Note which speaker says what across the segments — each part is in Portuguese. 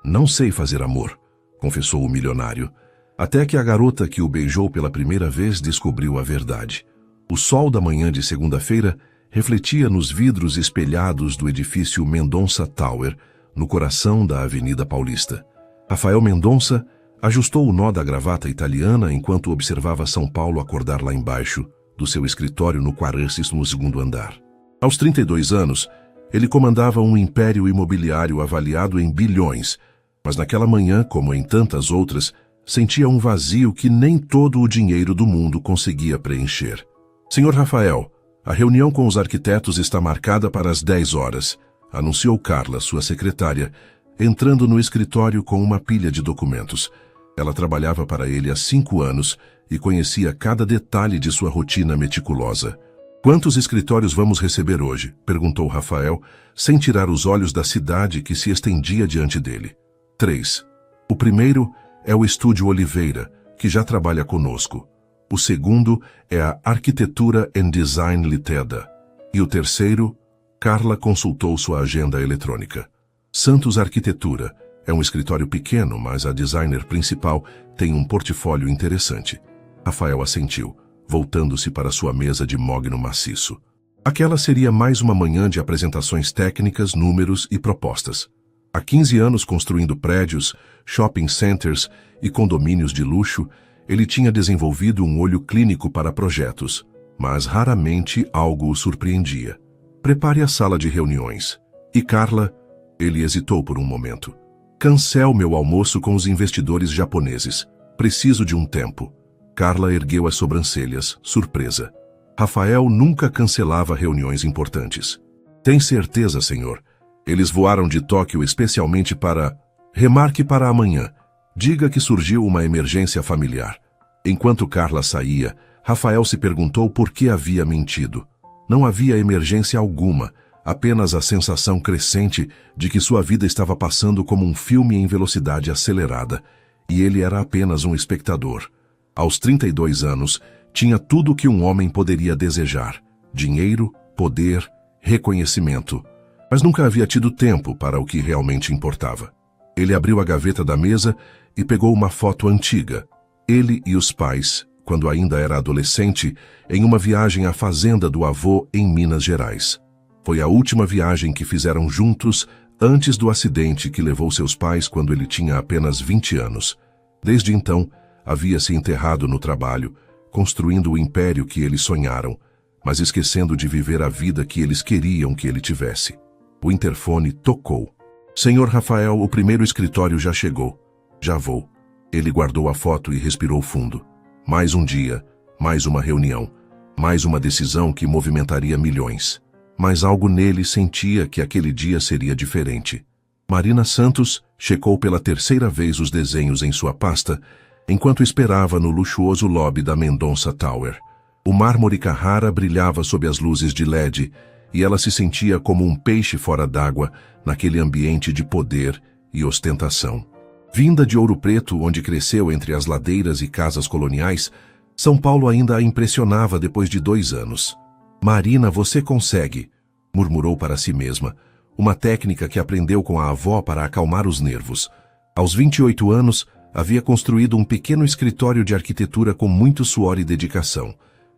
Speaker 1: Não sei fazer amor, confessou o milionário, até que a garota que o beijou pela primeira vez descobriu a verdade. O sol da manhã de segunda-feira refletia nos vidros espelhados do edifício Mendonça Tower, no coração da Avenida Paulista. Rafael Mendonça ajustou o nó da gravata italiana enquanto observava São Paulo acordar lá embaixo, do seu escritório no 42º andar. Aos 32 anos, ele comandava um império imobiliário avaliado em bilhões, mas naquela manhã, como em tantas outras, sentia um vazio que nem todo o dinheiro do mundo conseguia preencher. Senhor Rafael, a reunião com os arquitetos está marcada para as 10 horas, anunciou Carla, sua secretária, entrando no escritório com uma pilha de documentos. Ela trabalhava para ele há 5 anos e conhecia cada detalhe de sua rotina meticulosa. Quantos escritórios vamos receber hoje? Perguntou Rafael, sem tirar os olhos da cidade que se estendia diante dele. 3. O primeiro é o Estúdio Oliveira, que já trabalha conosco. O segundo é a Arquitetura and Design Liteda. E o terceiro, Carla consultou sua agenda eletrônica. Santos Arquitetura é um escritório pequeno, mas a designer principal tem um portfólio interessante. Rafael assentiu, voltando-se para sua mesa de mogno maciço. Aquela seria mais uma manhã de apresentações técnicas, números e propostas. Há 15 anos construindo prédios, shopping centers e condomínios de luxo, ele tinha desenvolvido um olho clínico para projetos, mas raramente algo o surpreendia. Prepare a sala de reuniões. E Carla, ele hesitou por um momento. Cancele meu almoço com os investidores japoneses. Preciso de um tempo. Carla ergueu as sobrancelhas, surpresa. Rafael nunca cancelava reuniões importantes. Tem certeza, senhor? Eles voaram de Tóquio especialmente para... Remarque para amanhã. Diga que surgiu uma emergência familiar. Enquanto Carla saía, Rafael se perguntou por que havia mentido. Não havia emergência alguma, apenas a sensação crescente de que sua vida estava passando como um filme em velocidade acelerada, e ele era apenas um espectador. Aos 32 anos, tinha tudo o que um homem poderia desejar: dinheiro, poder, reconhecimento. Mas nunca havia tido tempo para o que realmente importava. Ele abriu a gaveta da mesa e pegou uma foto antiga. Ele e os pais, quando ainda era adolescente, em uma viagem à fazenda do avô em Minas Gerais. Foi a última viagem que fizeram juntos antes do acidente que levou seus pais quando ele tinha apenas 20 anos. Desde então, havia se enterrado no trabalho, construindo o império que eles sonharam, mas esquecendo de viver a vida que eles queriam que ele tivesse. O interfone tocou. Senhor Rafael, o primeiro escritório já chegou. Já vou. Ele guardou a foto e respirou fundo. Mais um dia, mais uma reunião, mais uma decisão que movimentaria milhões. Mas algo nele sentia que aquele dia seria diferente. Marina Santos checou pela terceira vez os desenhos em sua pasta, enquanto esperava no luxuoso lobby da Mendonça Tower. O mármore Carrara brilhava sob as luzes de LED, e ela se sentia como um peixe fora d'água naquele ambiente de poder e ostentação. Vinda de Ouro Preto, onde cresceu entre as ladeiras e casas coloniais, São Paulo ainda a impressionava depois de 2 anos. Marina, você consegue, murmurou para si mesma, uma técnica que aprendeu com a avó para acalmar os nervos. Aos 28 anos, havia construído um pequeno escritório de arquitetura com muito suor e dedicação,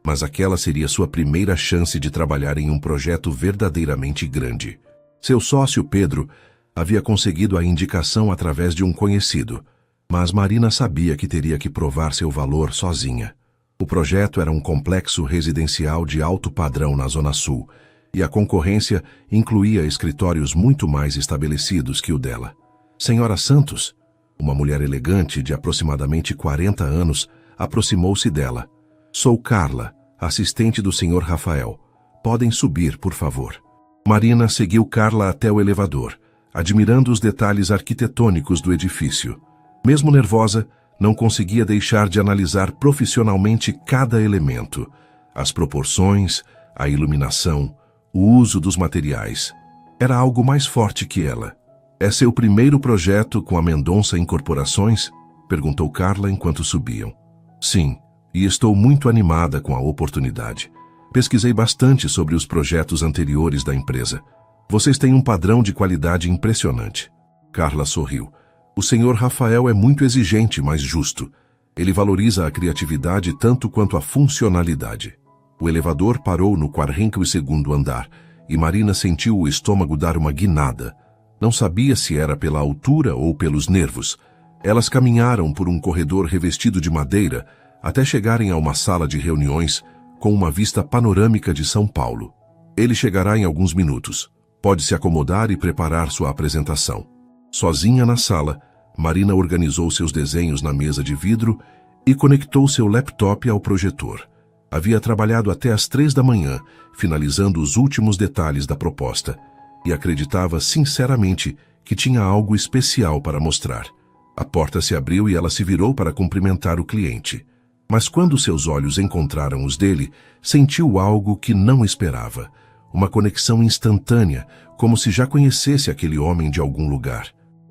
Speaker 1: mas aquela seria sua primeira chance de trabalhar em um projeto verdadeiramente grande. Seu sócio, Pedro, havia conseguido a indicação através de um conhecido, mas Marina sabia que teria que provar seu valor sozinha. O projeto era um complexo residencial de alto padrão na Zona Sul, e a concorrência incluía escritórios muito mais estabelecidos que o dela. Senhora Santos, uma mulher elegante de aproximadamente 40 anos, aproximou-se dela. Sou Carla, assistente do Sr. Rafael. Podem subir, por favor. Marina seguiu Carla até o elevador, admirando os detalhes arquitetônicos do edifício. Mesmo nervosa, não conseguia deixar de analisar profissionalmente cada elemento, as proporções, a iluminação, o uso dos materiais. Era algo mais forte que ela. É seu primeiro projeto com a Mendonça Incorporações? Perguntou Carla enquanto subiam. Sim, e estou muito animada com a oportunidade. Pesquisei bastante sobre os projetos anteriores da empresa. Vocês têm um padrão de qualidade impressionante. Carla sorriu. O senhor Rafael é muito exigente, mas justo. Ele valoriza a criatividade tanto quanto a funcionalidade. O elevador parou no 42º andar e Marina sentiu o estômago dar uma guinada. Não sabia se era pela altura ou pelos nervos. Elas caminharam por um corredor revestido de madeira até chegarem a uma sala de reuniões com uma vista panorâmica de São Paulo. Ele chegará em alguns minutos. Pode se acomodar e preparar sua apresentação. Sozinha na sala, Marina organizou seus desenhos na mesa de vidro e conectou seu laptop ao projetor. Havia trabalhado até às 3 da manhã, finalizando os últimos detalhes da proposta, e acreditava sinceramente que tinha algo especial para mostrar. A porta se abriu e ela se virou para cumprimentar o cliente. Mas quando seus olhos encontraram os dele, sentiu algo que não esperava. Uma conexão instantânea, como se já conhecesse aquele homem de algum lugar.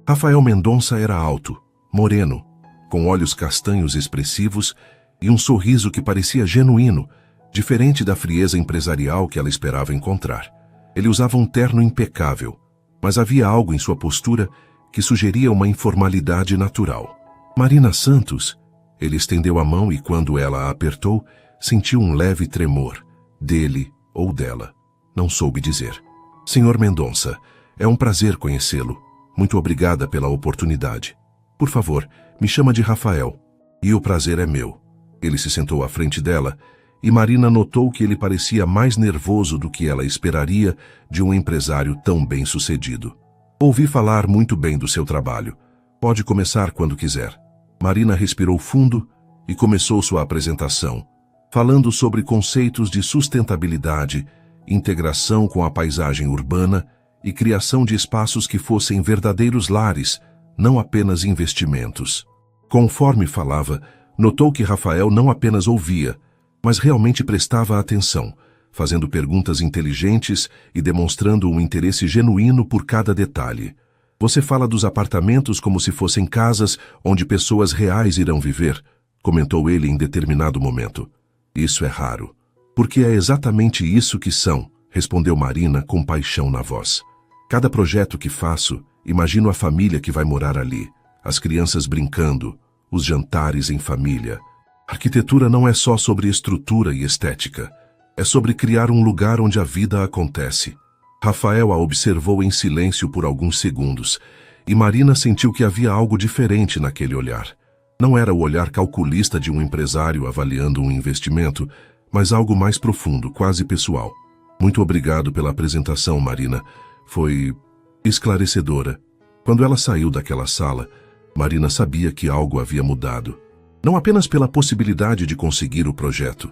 Speaker 1: Rafael Mendonça era alto, moreno, com olhos castanhos expressivos e um sorriso que parecia genuíno, diferente da frieza empresarial que ela esperava encontrar. Ele usava um terno impecável, mas havia algo em sua postura que sugeria uma informalidade natural. Marina Santos, ele estendeu a mão e quando ela a apertou, sentiu um leve tremor, dele ou dela. Não soube dizer. Senhor Mendonça, é um prazer conhecê-lo. Muito obrigada pela oportunidade. Por favor, me chama de Rafael. E o prazer é meu. Ele se sentou à frente dela e Marina notou que ele parecia mais nervoso do que ela esperaria de um empresário tão bem-sucedido. Ouvi falar muito bem do seu trabalho. Pode começar quando quiser. Marina respirou fundo e começou sua apresentação, falando sobre conceitos de sustentabilidade, integração com a paisagem urbana e criação de espaços que fossem verdadeiros lares, não apenas investimentos. Conforme falava, notou que Rafael não apenas ouvia, mas realmente prestava atenção, fazendo perguntas inteligentes e demonstrando um interesse genuíno por cada detalhe. Você fala dos apartamentos como se fossem casas onde pessoas reais irão viver, comentou ele em determinado momento. Isso é raro. Porque é exatamente isso que são, respondeu Marina com paixão na voz. Cada projeto que faço, imagino a família que vai morar ali, as crianças brincando, os jantares em família. Arquitetura não é só sobre estrutura e estética, é sobre criar um lugar onde a vida acontece. Rafael a observou em silêncio por alguns segundos, e Marina sentiu que havia algo diferente naquele olhar. Não era o olhar calculista de um empresário avaliando um investimento, mas algo mais profundo, quase pessoal. Muito obrigado pela apresentação, Marina. Foi esclarecedora. Quando ela saiu daquela sala, Marina sabia que algo havia mudado. Não apenas pela possibilidade de conseguir o projeto,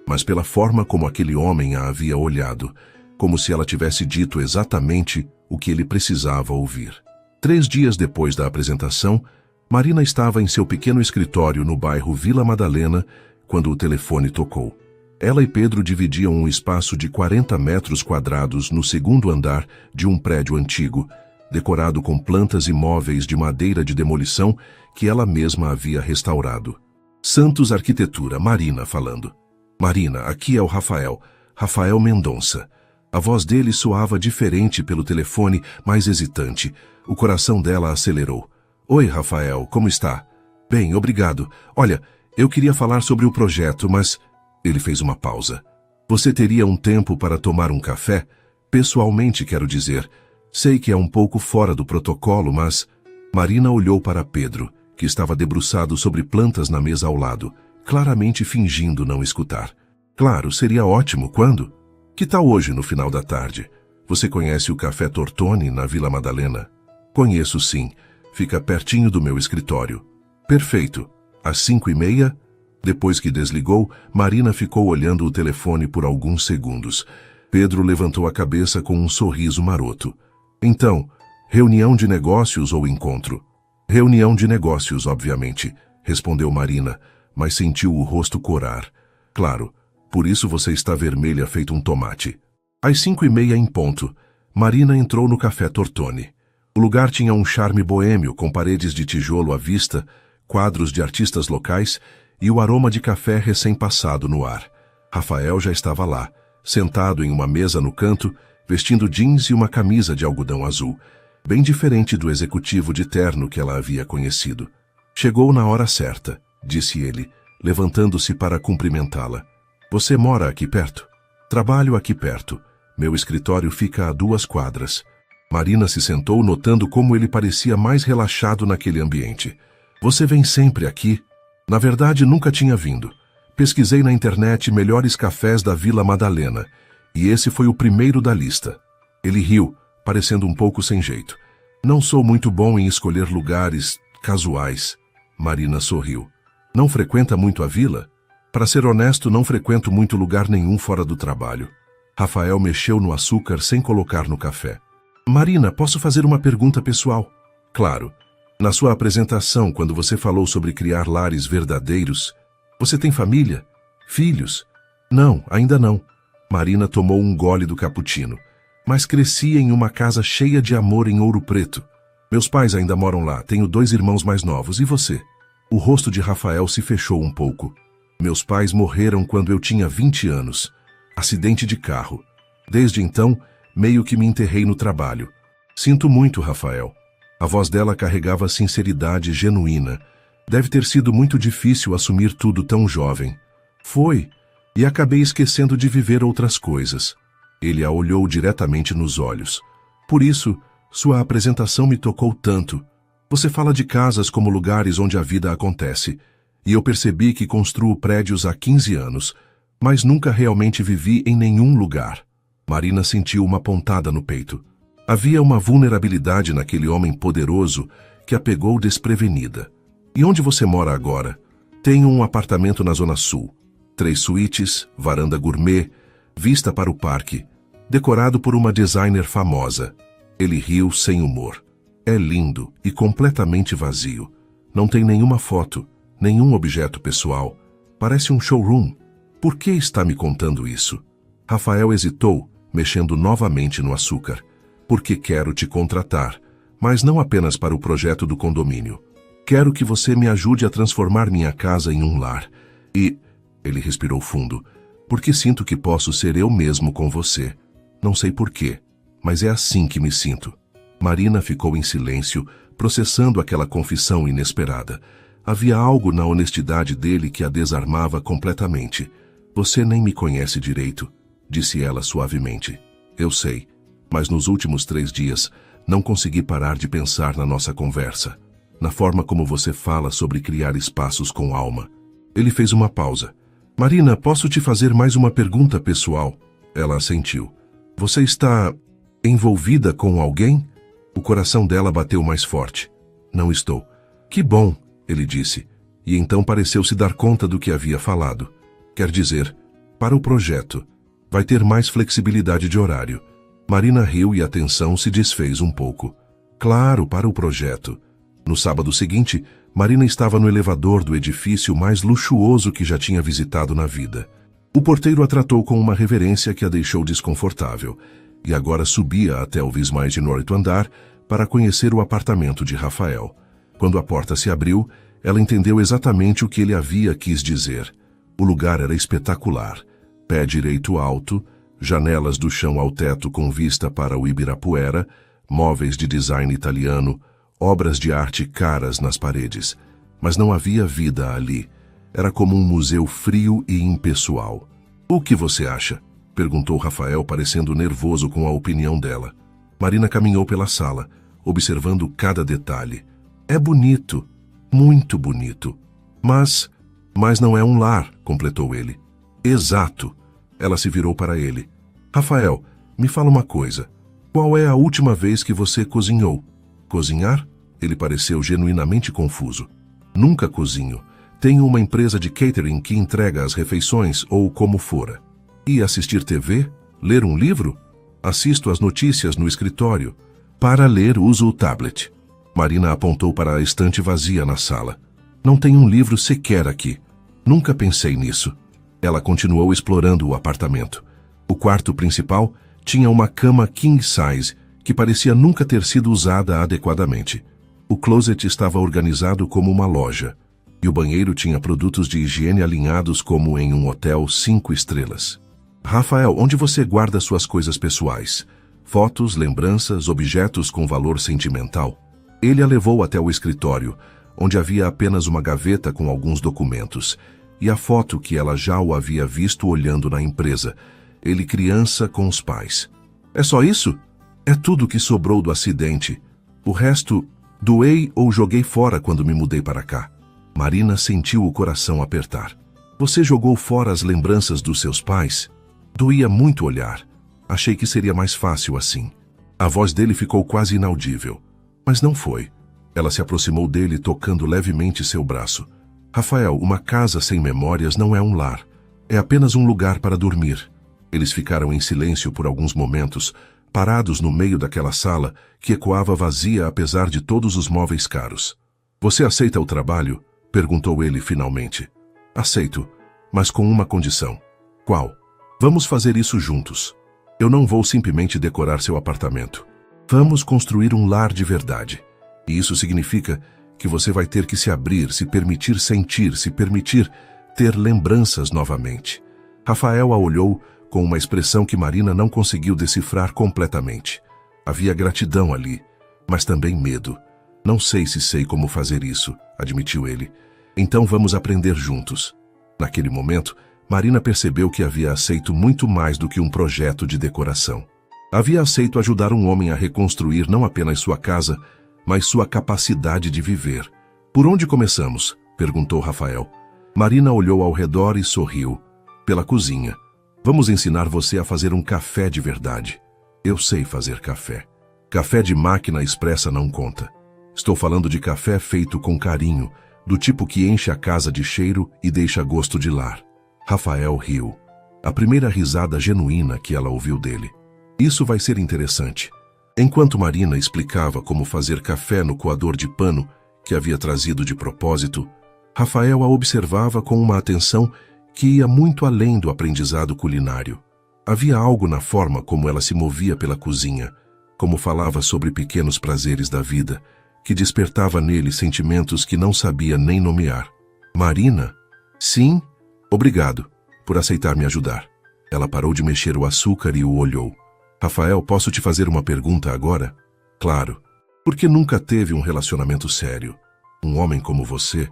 Speaker 1: mas pela forma como aquele homem a havia olhado, como se ela tivesse dito exatamente o que ele precisava ouvir. 3 dias depois da apresentação, Marina estava em seu pequeno escritório no bairro Vila Madalena quando o telefone tocou. Ela e Pedro dividiam um espaço de 40 metros quadrados no 2º andar de um prédio antigo, decorado com plantas e móveis de madeira de demolição que ela mesma havia restaurado. Santos Arquitetura, Marina falando. Marina, aqui é o Rafael, Rafael Mendonça. A voz dele soava diferente pelo telefone, mais hesitante. O coração dela acelerou. Oi, Rafael, como está? Bem, obrigado. Olha, eu queria falar sobre o projeto, mas... Ele fez uma pausa. Você teria um tempo para tomar um café? Pessoalmente, quero dizer. Sei que é um pouco fora do protocolo, mas... Marina olhou para Pedro, que estava debruçado sobre plantas na mesa ao lado, claramente fingindo não escutar. Claro, seria ótimo. Quando? Que tal hoje, no final da tarde? Você conhece o Café Tortoni, na Vila Madalena? Conheço, sim. Fica pertinho do meu escritório. Perfeito. Às 5h30... Depois que desligou, Marina ficou olhando o telefone por alguns segundos. Pedro levantou a cabeça com um sorriso maroto. Então, reunião de negócios ou encontro? Reunião de negócios, obviamente, respondeu Marina, mas sentiu o rosto corar. Claro, por isso você está vermelha feito um tomate. Às 5h30 em ponto, Marina entrou no Café Tortoni. O lugar tinha um charme boêmio, com paredes de tijolo à vista, quadros de artistas locais e o aroma de café recém-passado no ar. Rafael já estava lá, sentado em uma mesa no canto, vestindo jeans e uma camisa de algodão azul. bem diferente do executivo de terno que ela havia conhecido. Chegou na hora certa, disse ele, levantando-se para cumprimentá-la. Você mora aqui perto? Trabalho aqui perto. Meu escritório fica a 2 quadras. Marina se sentou, notando como ele parecia mais relaxado naquele ambiente. Você vem sempre aqui? Na verdade, nunca tinha vindo. Pesquisei na internet melhores cafés da Vila Madalena, e esse foi o primeiro da lista. Ele riu, parecendo um pouco sem jeito. Não sou muito bom em escolher lugares casuais. Marina sorriu. Não frequenta muito a vila? Para ser honesto, não frequento muito lugar nenhum fora do trabalho. Rafael mexeu no açúcar sem colocar no café. Marina, posso fazer uma pergunta pessoal? Claro. Na sua apresentação, quando você falou sobre criar lares verdadeiros, você tem família? Filhos? Não, ainda não. Marina tomou um gole do cappuccino. Mas cresci em uma casa cheia de amor em Ouro Preto. Meus pais ainda moram lá, tenho 2 irmãos mais novos. E você? O rosto de Rafael se fechou um pouco. Meus pais morreram quando eu tinha 20 anos. Acidente de carro. Desde então, meio que me enterrei no trabalho. Sinto muito, Rafael. A voz dela carregava sinceridade genuína. Deve ter sido muito difícil assumir tudo tão jovem. Foi, e acabei esquecendo de viver outras coisas. Ele a olhou diretamente nos olhos. Por isso, sua apresentação me tocou tanto. Você fala de casas como lugares onde a vida acontece. E eu percebi que construo prédios há 15 anos, mas nunca realmente vivi em nenhum lugar. Marina sentiu uma pontada no peito. Havia uma vulnerabilidade naquele homem poderoso que a pegou desprevenida. E onde você mora agora? Tenho um apartamento na Zona Sul. 3 suítes, varanda gourmet, vista para o parque, decorado por uma designer famosa. Ele riu sem humor. É lindo e completamente vazio. Não tem nenhuma foto, nenhum objeto pessoal. Parece um showroom. Por que está me contando isso? Rafael hesitou, mexendo novamente no açúcar. Porque quero te contratar, mas não apenas para o projeto do condomínio. Quero que você me ajude a transformar minha casa em um lar. E... ele respirou fundo. Porque sinto que posso ser eu mesmo com você. Não sei porquê, mas é assim que me sinto. Marina ficou em silêncio, processando aquela confissão inesperada. Havia algo na honestidade dele que a desarmava completamente. Você nem me conhece direito, disse ela suavemente. Eu sei, mas nos últimos 3 dias não consegui parar de pensar na nossa conversa, na forma como você fala sobre criar espaços com alma. Ele fez uma pausa. Marina, posso te fazer mais uma pergunta pessoal? Ela assentiu. Você está envolvida com alguém? O coração dela bateu mais forte. Não estou. Que bom, ele disse, e então pareceu se dar conta do que havia falado. Quer dizer, para o projeto, vai ter mais flexibilidade de horário. Marina riu e a tensão se desfez um pouco. Claro, para o projeto. No sábado seguinte, Marina estava no elevador do edifício mais luxuoso que já tinha visitado na vida. O porteiro a tratou com uma reverência que a deixou desconfortável, e agora subia até o 29º andar para conhecer o apartamento de Rafael. Quando a porta se abriu, ela entendeu exatamente o que ele havia quis dizer. O lugar era espetacular. Pé direito alto, janelas do chão ao teto com vista para o Ibirapuera, móveis de design italiano, obras de arte caras nas paredes. Mas não havia vida ali. Era como um museu frio e impessoal. O que você acha? Perguntou Rafael, parecendo nervoso com a opinião dela. Marina caminhou pela sala, observando cada detalhe. É bonito, muito bonito. Mas não é um lar, completou ele. Exato. Ela se virou para ele. Rafael, me fala uma coisa. Qual é a última vez que você cozinhou? Cozinhar? Ele pareceu genuinamente confuso. Nunca cozinho. Tenho uma empresa de catering que entrega as refeições ou como fora. E assistir TV? Ler um livro? Assisto as notícias no escritório. Para ler, uso o tablet. Marina apontou para a estante vazia na sala. Não tem um livro sequer aqui. Nunca pensei nisso. Ela continuou explorando o apartamento. O quarto principal tinha uma cama king size que parecia nunca ter sido usada adequadamente. O closet estava organizado como uma loja, e o banheiro tinha produtos de higiene alinhados como em um hotel 5 estrelas. Rafael, onde você guarda suas coisas pessoais? Fotos, lembranças, objetos com valor sentimental. Ele a levou até o escritório, onde havia apenas uma gaveta com alguns documentos, e a foto que ela já o havia visto olhando na empresa, ele criança com os pais. É só isso? É tudo que sobrou do acidente. O resto, doei ou joguei fora quando me mudei para cá. Marina sentiu o coração apertar. Você jogou fora as lembranças dos seus pais? Doía muito olhar. Achei que seria mais fácil assim. A voz dele ficou quase inaudível. Mas não foi. Ela se aproximou dele, tocando levemente seu braço. Rafael, uma casa sem memórias não é um lar. É apenas um lugar para dormir. Eles ficaram em silêncio por alguns momentos, parados no meio daquela sala que ecoava vazia apesar de todos os móveis caros. Você aceita o trabalho? Perguntou ele finalmente. Aceito, mas com uma condição. Qual? Vamos fazer isso juntos. Eu não vou simplesmente decorar seu apartamento. Vamos construir um lar de verdade. E isso significa que você vai ter que se abrir, se permitir sentir, se permitir ter lembranças novamente. Rafael a olhou com uma expressão que Marina não conseguiu decifrar completamente. Havia gratidão ali, mas também medo. Não sei se sei como fazer isso, admitiu ele. Então vamos aprender juntos. Naquele momento, Marina percebeu que havia aceito muito mais do que um projeto de decoração. Havia aceito ajudar um homem a reconstruir não apenas sua casa, mas sua capacidade de viver. Por onde começamos? Perguntou Rafael. Marina olhou ao redor e sorriu. Pela cozinha. Vamos ensinar você a fazer um café de verdade. Eu sei fazer café. Café de máquina expressa não conta. Estou falando de café feito com carinho, do tipo que enche a casa de cheiro e deixa gosto de lar. Rafael riu. A primeira risada genuína que ela ouviu dele. Isso vai ser interessante. Enquanto Marina explicava como fazer café no coador de pano que havia trazido de propósito, Rafael a observava com uma atenção que ia muito além do aprendizado culinário. Havia algo na forma como ela se movia pela cozinha, como falava sobre pequenos prazeres da vida, que despertava nele sentimentos que não sabia nem nomear. Marina? Sim? Obrigado por aceitar me ajudar. Ela parou de mexer o açúcar e o olhou. Rafael, posso te fazer uma pergunta agora? Claro. Por que nunca teve um relacionamento sério? Um homem como você?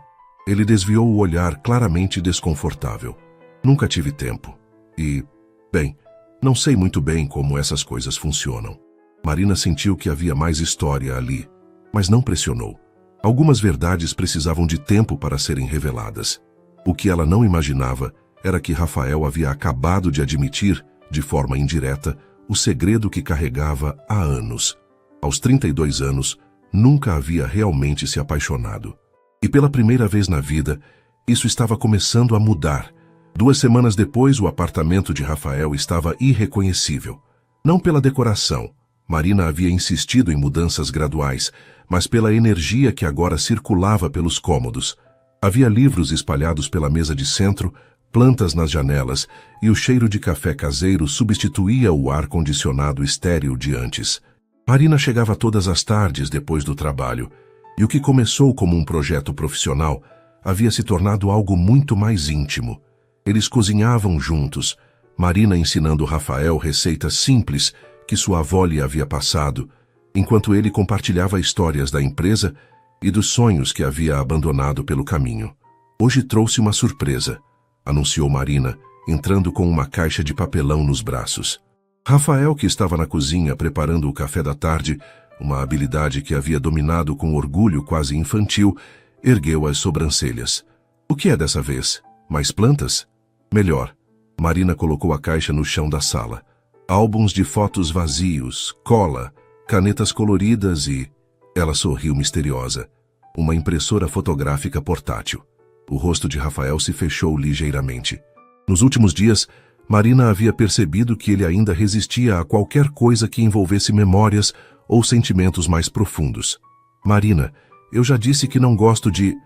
Speaker 1: Ele desviou o olhar claramente desconfortável. Nunca tive tempo. E, bem, não sei muito bem como essas coisas funcionam. Marina sentiu que havia mais história ali, mas não pressionou. Algumas verdades precisavam de tempo para serem reveladas. O que ela não imaginava era que Rafael havia acabado de admitir, de forma indireta, o segredo que carregava há anos. Aos 32 anos, nunca havia realmente se apaixonado. E pela primeira vez na vida, isso estava começando a mudar. 2 semanas depois, o apartamento de Rafael estava irreconhecível. Não pela decoração. Marina havia insistido em mudanças graduais, mas pela energia que agora circulava pelos cômodos. Havia livros espalhados pela mesa de centro, plantas nas janelas, e o cheiro de café caseiro substituía o ar-condicionado estéril de antes. Marina chegava todas as tardes depois do trabalho, e o que começou como um projeto profissional havia se tornado algo muito mais íntimo. Eles cozinhavam juntos, Marina ensinando Rafael receitas simples que sua avó lhe havia passado, enquanto ele compartilhava histórias da empresa e dos sonhos que havia abandonado pelo caminho. Hoje trouxe uma surpresa, anunciou Marina, entrando com uma caixa de papelão nos braços. Rafael, que estava na cozinha preparando o café da tarde, uma habilidade que havia dominado com orgulho quase infantil, ergueu as sobrancelhas. O que é dessa vez? Mais plantas? Melhor. Marina colocou a caixa no chão da sala. Álbuns de fotos vazios, cola, canetas coloridas e... Ela sorriu misteriosa. Uma impressora fotográfica portátil. O rosto de Rafael se fechou ligeiramente. Nos últimos dias, Marina havia percebido que ele ainda resistia a qualquer coisa que envolvesse memórias ou sentimentos mais profundos. Marina, eu já disse que não gosto de...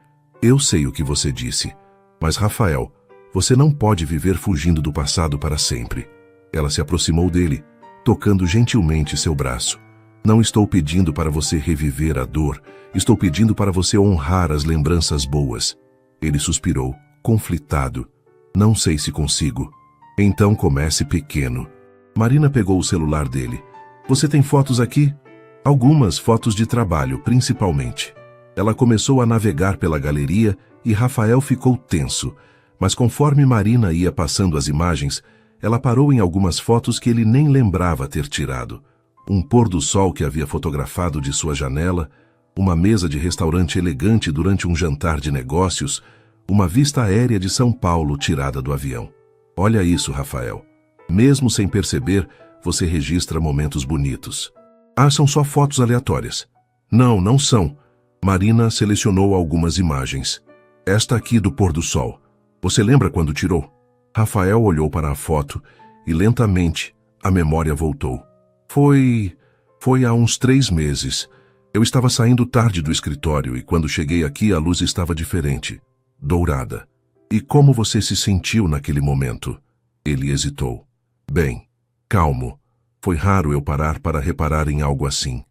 Speaker 1: Eu sei o que você disse. Mas, Rafael, você não pode viver fugindo do passado para sempre. Ela se aproximou dele, tocando gentilmente seu braço. Não estou pedindo para você reviver a dor. Estou pedindo para você honrar as lembranças boas. Ele suspirou, conflitado. Não sei se consigo. Então comece pequeno. Marina pegou o celular dele. Você tem fotos aqui? Algumas fotos de trabalho, principalmente. Ela começou a navegar pela galeria e Rafael ficou tenso, mas conforme Marina ia passando as imagens, ela parou em algumas fotos que ele nem lembrava ter tirado. Um pôr do sol que havia fotografado de sua janela, uma mesa de restaurante elegante durante um jantar de negócios, uma vista aérea de São Paulo tirada do avião. Olha isso, Rafael. Mesmo sem perceber, você registra momentos bonitos. Ah, são só fotos aleatórias. Não, não são. Marina selecionou algumas imagens. Esta aqui do pôr do sol. Você lembra quando tirou? Rafael olhou para a foto e lentamente a memória voltou. Foi há uns 3 meses. Eu estava saindo tarde do escritório e quando cheguei aqui a luz estava diferente, dourada. E como você se sentiu naquele momento? Ele hesitou. Bem, calmo. Foi raro eu parar para reparar em algo assim.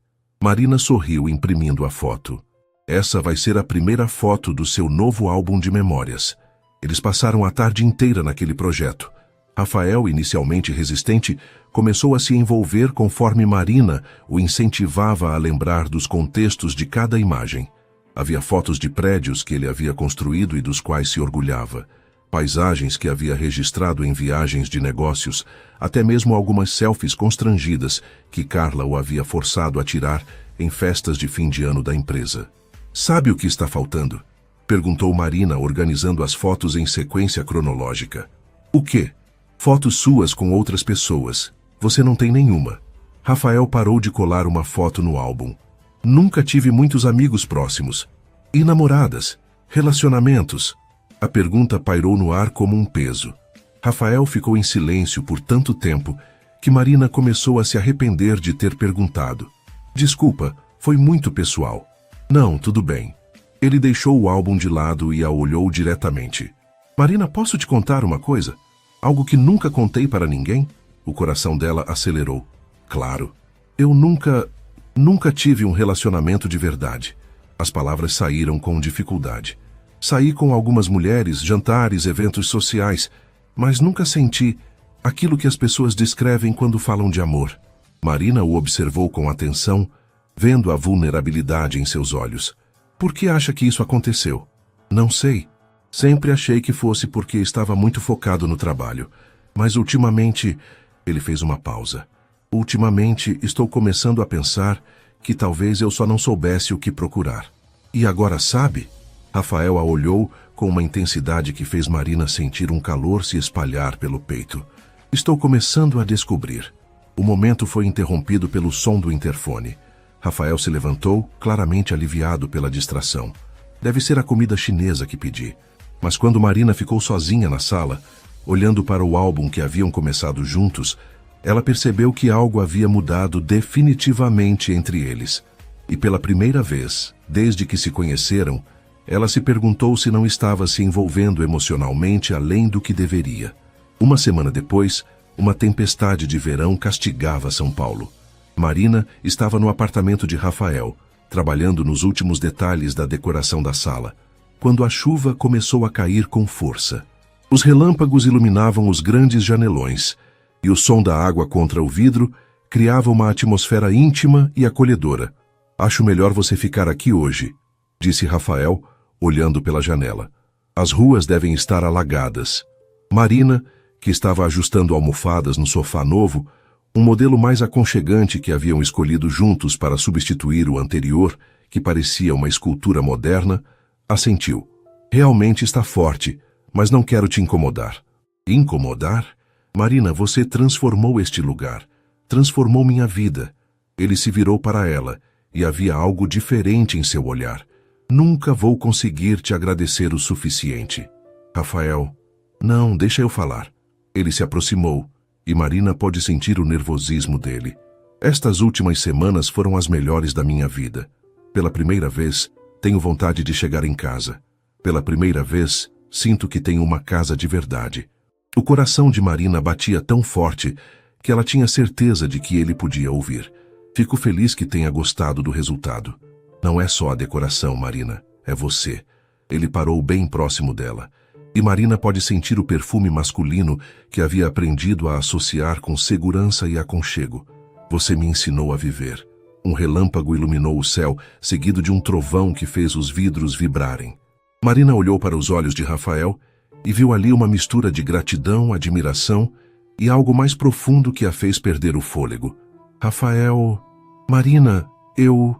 Speaker 1: Marina sorriu imprimindo a foto. Essa vai ser a primeira foto do seu novo álbum de memórias. Eles passaram a tarde inteira naquele projeto. Rafael, inicialmente resistente, começou a se envolver conforme Marina o incentivava a lembrar dos contextos de cada imagem. Havia fotos de prédios que ele havia construído e dos quais se orgulhava, paisagens que havia registrado em viagens de negócios, até mesmo algumas selfies constrangidas que Carla o havia forçado a tirar em festas de fim de ano da empresa. Sabe o que está faltando? Perguntou Marina, organizando as fotos em sequência cronológica. O quê? Fotos suas com outras pessoas. Você não tem nenhuma. Rafael parou de colar uma foto no álbum. Nunca tive muitos amigos próximos. E namoradas? Relacionamentos? A pergunta pairou no ar como um peso. Rafael ficou em silêncio por tanto tempo que Marina começou a se arrepender de ter perguntado. Desculpa, foi muito pessoal. Não, tudo bem. Ele deixou o álbum de lado e a olhou diretamente. Marina, posso te contar uma coisa? Algo que nunca contei para ninguém? O coração dela acelerou. Claro. Eu nunca tive um relacionamento de verdade. As palavras saíram com dificuldade. Saí com algumas mulheres, jantares, eventos sociais, mas nunca senti aquilo que as pessoas descrevem quando falam de amor. Marina o observou com atenção, vendo a vulnerabilidade em seus olhos. Por que acha que isso aconteceu? Não sei. Sempre achei que fosse porque estava muito focado no trabalho. Mas ultimamente... Ele fez uma pausa. Ultimamente estou começando a pensar que talvez eu só não soubesse o que procurar. E agora sabe? Rafael a olhou com uma intensidade que fez Marina sentir um calor se espalhar pelo peito. Estou começando a descobrir. O momento foi interrompido pelo som do interfone. Rafael se levantou, claramente aliviado pela distração. Deve ser a comida chinesa que pedi. Mas quando Marina ficou sozinha na sala, olhando para o álbum que haviam começado juntos, ela percebeu que algo havia mudado definitivamente entre eles. E pela primeira vez, desde que se conheceram, ela se perguntou se não estava se envolvendo emocionalmente além do que deveria. Uma semana depois, uma tempestade de verão castigava São Paulo. Marina estava no apartamento de Rafael, trabalhando nos últimos detalhes da decoração da sala, quando a chuva começou a cair com força. Os relâmpagos iluminavam os grandes janelões, e o som da água contra o vidro criava uma atmosfera íntima e acolhedora. Acho melhor você ficar aqui hoje, disse Rafael, olhando pela janela. As ruas devem estar alagadas. Marina, que estava ajustando almofadas no sofá novo, um modelo mais aconchegante que haviam escolhido juntos para substituir o anterior, que parecia uma escultura moderna, assentiu. Realmente está forte, mas não quero te incomodar. Incomodar? Marina, você transformou este lugar. Transformou minha vida. Ele se virou para ela, e havia algo diferente em seu olhar. Nunca vou conseguir te agradecer o suficiente. Rafael, não, deixa eu falar. Ele se aproximou, e Marina pôde sentir o nervosismo dele. Estas últimas semanas foram as melhores da minha vida. Pela primeira vez, tenho vontade de chegar em casa. Pela primeira vez, sinto que tenho uma casa de verdade. O coração de Marina batia tão forte que ela tinha certeza de que ele podia ouvir. Fico feliz que tenha gostado do resultado. Não é só a decoração, Marina, é você. Ele parou bem próximo dela. E Marina pode sentir o perfume masculino que havia aprendido a associar com segurança e aconchego. Você me ensinou a viver. Um relâmpago iluminou o céu, seguido de um trovão que fez os vidros vibrarem. Marina olhou para os olhos de Rafael e viu ali uma mistura de gratidão, admiração e algo mais profundo que a fez perder o fôlego. Rafael... Marina, eu...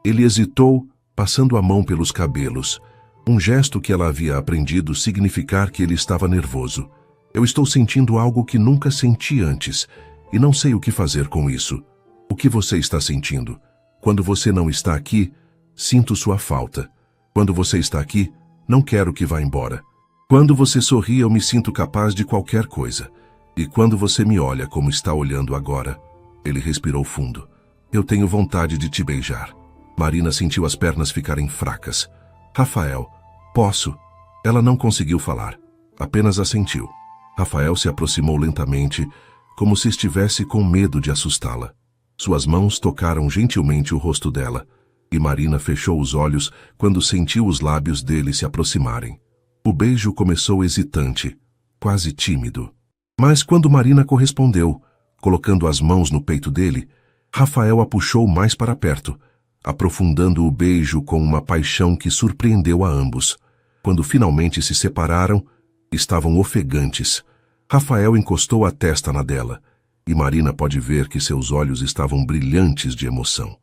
Speaker 1: Ele hesitou, passando a mão pelos cabelos. Um gesto que ela havia aprendido significar que ele estava nervoso. Eu estou sentindo algo que nunca senti antes, e não sei o que fazer com isso. O que você está sentindo? Quando você não está aqui, sinto sua falta. Quando você está aqui, não quero que vá embora. Quando você sorri, eu me sinto capaz de qualquer coisa. E quando você me olha como está olhando agora, ele respirou fundo. Eu tenho vontade de te beijar. Marina sentiu as pernas ficarem fracas. Rafael, posso? Ela não conseguiu falar, apenas assentiu. Rafael se aproximou lentamente, como se estivesse com medo de assustá-la. Suas mãos tocaram gentilmente o rosto dela, e Marina fechou os olhos quando sentiu os lábios dele se aproximarem. O beijo começou hesitante, quase tímido. Mas quando Marina correspondeu, colocando as mãos no peito dele, Rafael a puxou mais para perto, aprofundando o beijo com uma paixão que surpreendeu a ambos. Quando finalmente se separaram, estavam ofegantes. Rafael encostou a testa na dela, e Marina pode ver que seus olhos estavam brilhantes de emoção.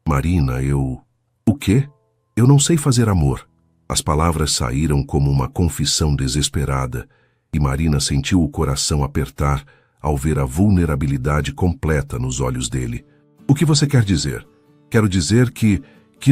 Speaker 1: Marina, eu... O quê? Eu não sei fazer amor. As palavras saíram como uma confissão desesperada, e Marina sentiu o coração apertar ao ver a vulnerabilidade completa nos olhos dele. O que você quer dizer? Quero dizer que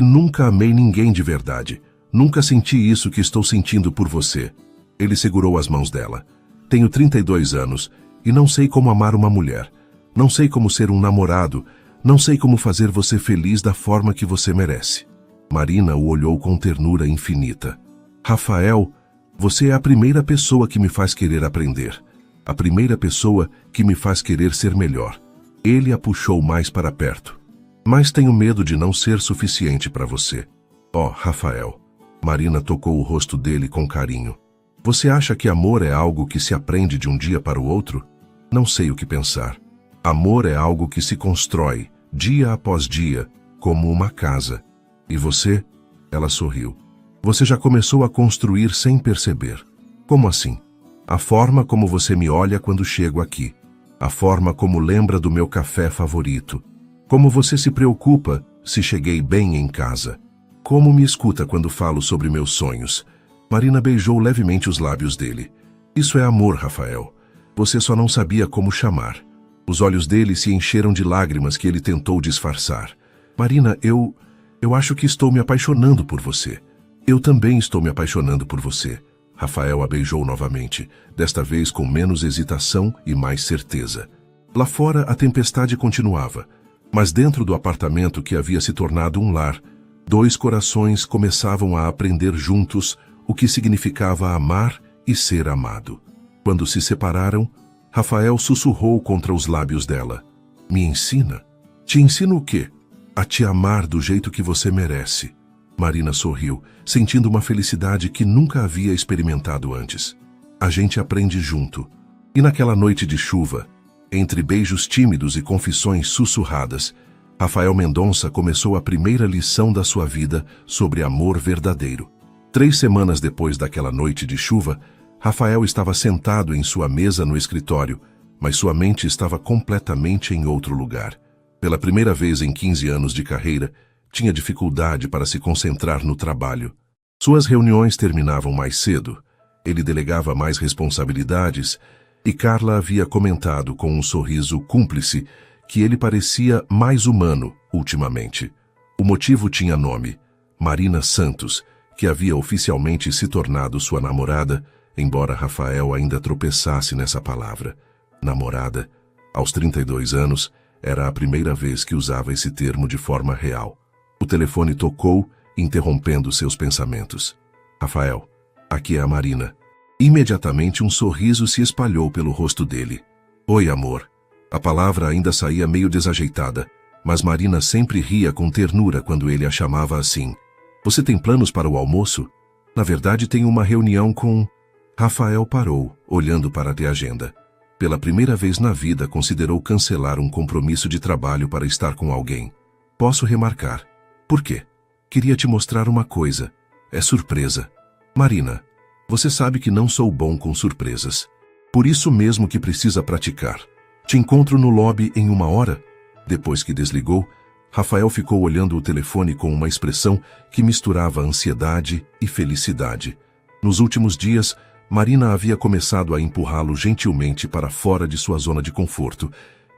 Speaker 1: nunca amei ninguém de verdade. Nunca senti isso que estou sentindo por você. Ele segurou as mãos dela. Tenho 32 anos e não sei como amar uma mulher. Não sei como ser um namorado. Não sei como fazer você feliz da forma que você merece. Marina o olhou com ternura infinita. Rafael, você é a primeira pessoa que me faz querer aprender. A primeira pessoa que me faz querer ser melhor. Ele a puxou mais para perto. Mas tenho medo de não ser suficiente para você. Oh, Rafael. Marina tocou o rosto dele com carinho. Você acha que amor é algo que se aprende de um dia para o outro? Não sei o que pensar. Amor é algo que se constrói, dia após dia, como uma casa. E você? Ela sorriu. Você já começou a construir sem perceber. Como assim? A forma como você me olha quando chego aqui. A forma como lembra do meu café favorito. Como você se preocupa se cheguei bem em casa. Como me escuta quando falo sobre meus sonhos. Marina beijou levemente os lábios dele. Isso é amor, Rafael. Você só não sabia como chamar. Os olhos dele se encheram de lágrimas que ele tentou disfarçar. Marina, eu acho que estou me apaixonando por você. Eu também estou me apaixonando por você. Rafael a beijou novamente, desta vez com menos hesitação e mais certeza. Lá fora a tempestade continuava, mas dentro do apartamento que havia se tornado um lar, dois corações começavam a aprender juntos o que significava amar e ser amado. Quando se separaram, Rafael sussurrou contra os lábios dela. Me ensina? Te ensino o quê? A te amar do jeito que você merece. Marina sorriu, sentindo uma felicidade que nunca havia experimentado antes. A gente aprende junto. E naquela noite de chuva, entre beijos tímidos e confissões sussurradas, Rafael Mendonça começou a primeira lição da sua vida sobre amor verdadeiro. 3 semanas depois daquela noite de chuva, Rafael estava sentado em sua mesa no escritório, mas sua mente estava completamente em outro lugar. Pela primeira vez em 15 anos de carreira, tinha dificuldade para se concentrar no trabalho. Suas reuniões terminavam mais cedo, ele delegava mais responsabilidades e Carla havia comentado com um sorriso cúmplice que ele parecia mais humano ultimamente. O motivo tinha nome, Marina Santos, que havia oficialmente se tornado sua namorada, embora Rafael ainda tropeçasse nessa palavra. Namorada, aos 32 anos, era a primeira vez que usava esse termo de forma real. O telefone tocou, interrompendo seus pensamentos. Rafael, aqui é a Marina. Imediatamente um sorriso se espalhou pelo rosto dele. Oi, amor. A palavra ainda saía meio desajeitada, mas Marina sempre ria com ternura quando ele a chamava assim. Você tem planos para o almoço? Na verdade, tenho uma reunião com... Rafael parou, olhando para a agenda. Pela primeira vez na vida, considerou cancelar um compromisso de trabalho para estar com alguém. Posso remarcar. Por quê? Queria te mostrar uma coisa. É surpresa. Marina, você sabe que não sou bom com surpresas. Por isso mesmo que precisa praticar. Te encontro no lobby em 1 hora. Depois que desligou, Rafael ficou olhando o telefone com uma expressão que misturava ansiedade e felicidade. Nos últimos dias, Marina havia começado a empurrá-lo gentilmente para fora de sua zona de conforto,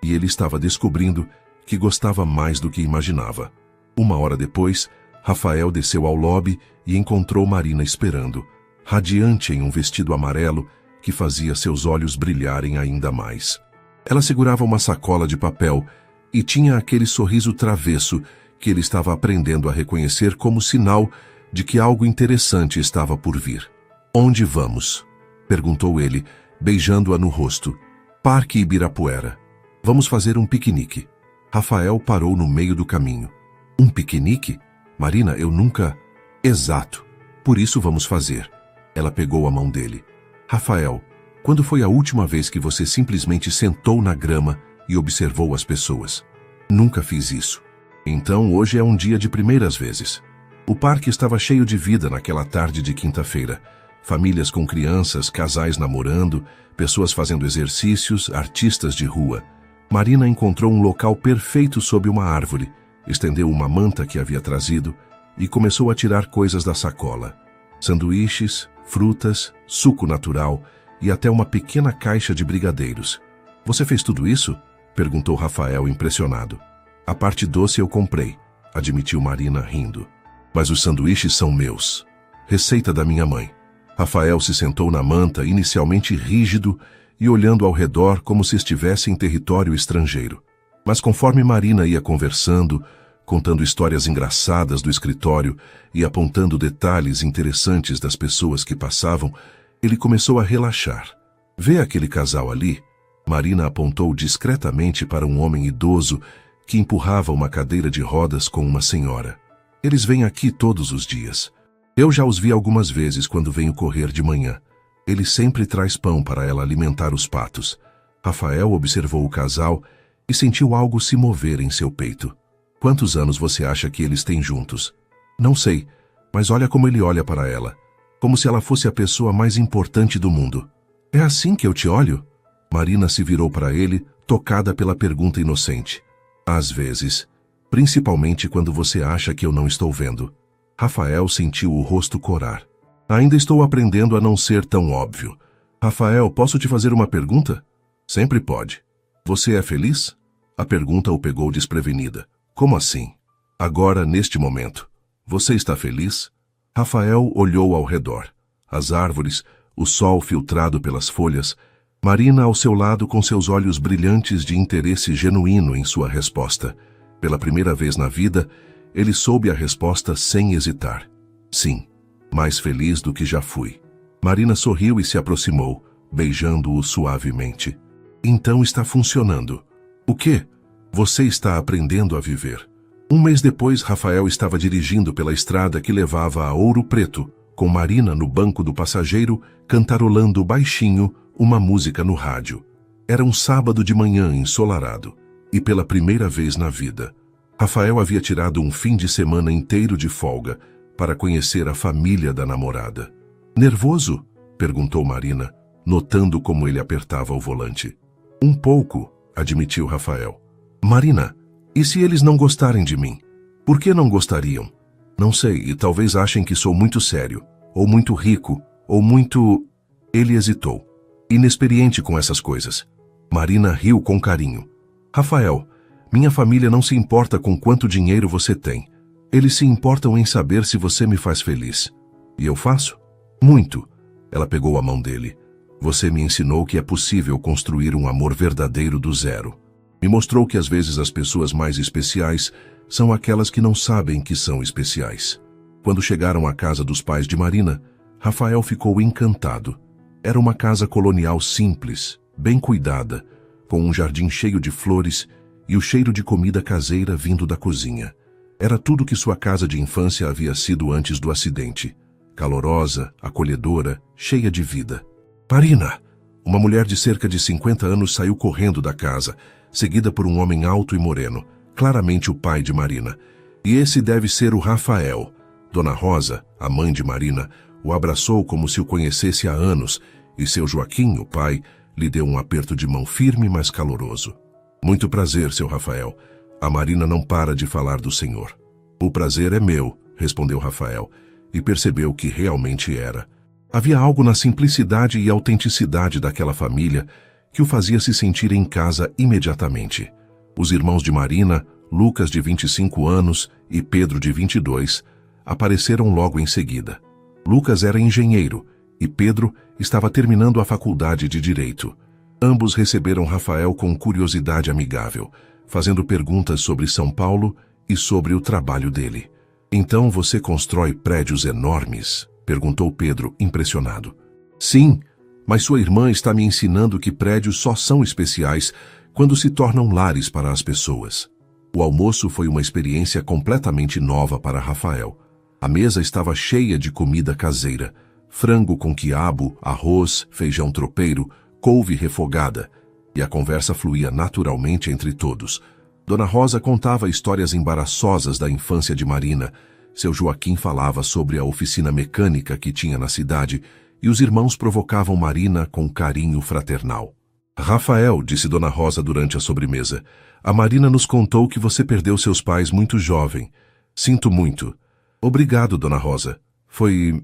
Speaker 1: e ele estava descobrindo que gostava mais do que imaginava. 1 hora depois, Rafael desceu ao lobby e encontrou Marina esperando, radiante em um vestido amarelo que fazia seus olhos brilharem ainda mais. Ela segurava uma sacola de papel e tinha aquele sorriso travesso que ele estava aprendendo a reconhecer como sinal de que algo interessante estava por vir. Onde vamos? Perguntou ele, beijando-a no rosto. Parque Ibirapuera. Vamos fazer um piquenique. Rafael parou no meio do caminho. Um piquenique? Marina, eu nunca... Exato. Por isso vamos fazer. Ela pegou a mão dele. Rafael, quando foi a última vez que você simplesmente sentou na grama e observou as pessoas? Nunca fiz isso. Então hoje é um dia de primeiras vezes. O parque estava cheio de vida naquela tarde de quinta-feira. Famílias com crianças, casais namorando, pessoas fazendo exercícios, artistas de rua. Marina encontrou um local perfeito sob uma árvore, estendeu uma manta que havia trazido e começou a tirar coisas da sacola. Sanduíches, frutas, suco natural e até uma pequena caixa de brigadeiros. Você fez tudo isso? Perguntou Rafael impressionado. A parte doce eu comprei, admitiu Marina rindo. Mas os sanduíches são meus. Receita da minha mãe. Rafael se sentou na manta, inicialmente rígido e olhando ao redor como se estivesse em território estrangeiro. Mas conforme Marina ia conversando, contando histórias engraçadas do escritório e apontando detalhes interessantes das pessoas que passavam, ele começou a relaxar. Vê aquele casal ali? Marina apontou discretamente para um homem idoso que empurrava uma cadeira de rodas com uma senhora. Eles vêm aqui todos os dias. Eu já os vi algumas vezes quando venho correr de manhã. Ele sempre traz pão para ela alimentar os patos. Rafael observou o casal e sentiu algo se mover em seu peito. Quantos anos você acha que eles têm juntos? Não sei, mas olha como ele olha para ela. Como se ela fosse a pessoa mais importante do mundo. É assim que eu te olho? Marina se virou para ele, tocada pela pergunta inocente. Às vezes, principalmente quando você acha que eu não estou vendo. Rafael sentiu o rosto corar. Ainda estou aprendendo a não ser tão óbvio. Rafael, posso te fazer uma pergunta? Sempre pode. Você é feliz? A pergunta o pegou desprevenida. Como assim? Agora, neste momento. Você está feliz? Rafael olhou ao redor. As árvores, o sol filtrado pelas folhas, Marina ao seu lado com seus olhos brilhantes de interesse genuíno em sua resposta. Pela primeira vez na vida, ele soube a resposta sem hesitar. Sim, mais feliz do que já fui. Marina sorriu e se aproximou, beijando-o suavemente. Então está funcionando. O quê? Você está aprendendo a viver. 1 mês depois, Rafael estava dirigindo pela estrada que levava a Ouro Preto, com Marina no banco do passageiro, cantarolando baixinho uma música no rádio. Era um sábado de manhã ensolarado, e pela primeira vez na vida, Rafael havia tirado um fim de semana inteiro de folga para conhecer a família da namorada. Nervoso? Perguntou Marina, notando como ele apertava o volante. Um pouco, admitiu Rafael. Marina, e se eles não gostarem de mim? Por que não gostariam? Não sei, e talvez achem que sou muito sério, ou muito rico, ou muito... Ele hesitou, inexperiente com essas coisas. Marina riu com carinho. Rafael, minha família não se importa com quanto dinheiro você tem. Eles se importam em saber se você me faz feliz. E eu faço? Muito. Ela pegou a mão dele. Você me ensinou que é possível construir um amor verdadeiro do zero. Me mostrou que às vezes as pessoas mais especiais são aquelas que não sabem que são especiais. Quando chegaram à casa dos pais de Marina, Rafael ficou encantado. Era uma casa colonial simples, bem cuidada, com um jardim cheio de flores e o cheiro de comida caseira vindo da cozinha. Era tudo que sua casa de infância havia sido antes do acidente. Calorosa, acolhedora, cheia de vida. Marina, Uma mulher de cerca de 50 anos saiu correndo da casa, seguida por um homem alto e moreno, claramente o pai de Marina. E esse deve ser o Rafael. Dona Rosa, a mãe de Marina, o abraçou como se o conhecesse há anos, e seu Joaquim, o pai, lhe deu um aperto de mão firme, mas caloroso. Muito prazer, seu Rafael. A Marina não para de falar do senhor. O prazer é meu, respondeu Rafael, e percebeu que realmente era. Havia algo na simplicidade e autenticidade daquela família que o fazia se sentir em casa imediatamente. Os irmãos de Marina, Lucas de 25 anos e Pedro de 22, apareceram logo em seguida. Lucas era engenheiro e Pedro estava terminando a faculdade de Direito. Ambos receberam Rafael com curiosidade amigável, fazendo perguntas sobre São Paulo e sobre o trabalho dele. Então você constrói prédios enormes? Perguntou Pedro, impressionado. Sim, mas sua irmã está me ensinando que prédios só são especiais quando se tornam lares para as pessoas. O almoço foi uma experiência completamente nova para Rafael. A mesa estava cheia de comida caseira, frango com quiabo, arroz, feijão tropeiro, couve refogada, e a conversa fluía naturalmente entre todos. Dona Rosa contava histórias embaraçosas da infância de Marina, seu Joaquim falava sobre a oficina mecânica que tinha na cidade, e os irmãos provocavam Marina com carinho fraternal. Rafael, disse Dona Rosa durante a sobremesa, a Marina nos contou que você perdeu seus pais muito jovem. Sinto muito. Obrigado, Dona Rosa. Foi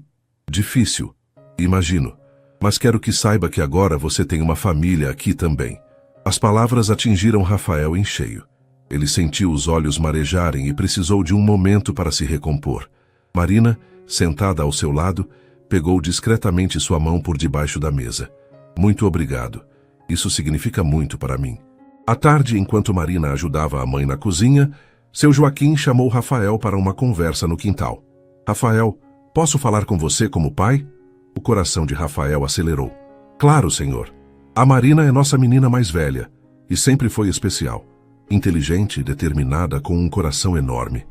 Speaker 1: difícil, imagino. Mas quero que saiba que agora você tem uma família aqui também. As palavras atingiram Rafael em cheio. Ele sentiu os olhos marejarem e precisou de um momento para se recompor. Marina, sentada ao seu lado, pegou discretamente sua mão por debaixo da mesa. Muito obrigado. Isso significa muito para mim. À tarde, enquanto Marina ajudava a mãe na cozinha, seu Joaquim chamou Rafael para uma conversa no quintal. Rafael, posso falar com você como pai? O coração de Rafael acelerou. Claro, senhor. A Marina é nossa menina mais velha e sempre foi especial. Inteligente e determinada, com um coração enorme.